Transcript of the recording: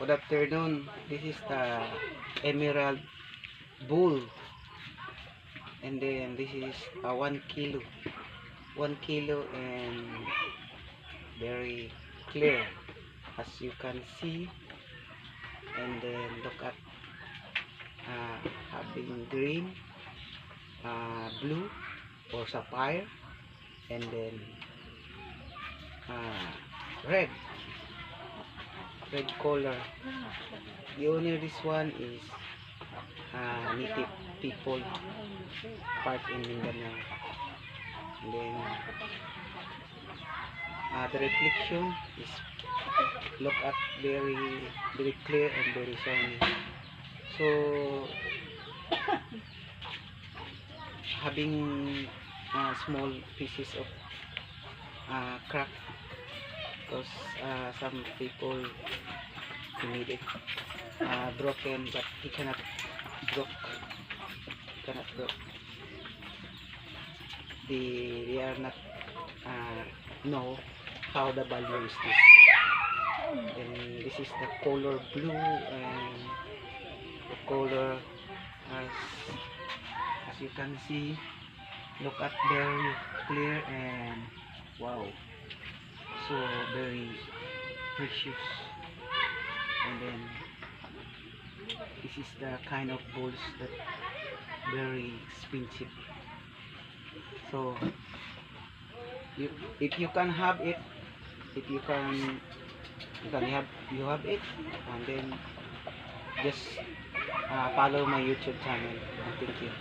Good afternoon. This is the Emerald Bull, and then this is a 1 kilo. 1 kilo and very clear, as you can see. And then look at having green, blue or sapphire, and then red color. The owner this one is native people, part in Mindanao. And then the reflection is, look at, very clear and very shiny. So having small pieces of crack, because some people need it broken, but he cannot broke. They are not know how the value is this. And this is the color blue, and the color as you can see, look at, very clear and wow, so very precious. And then this is the kind of bulls that very expensive. So if you can have it, if you can you have it, and then just follow my YouTube channel. Thank you.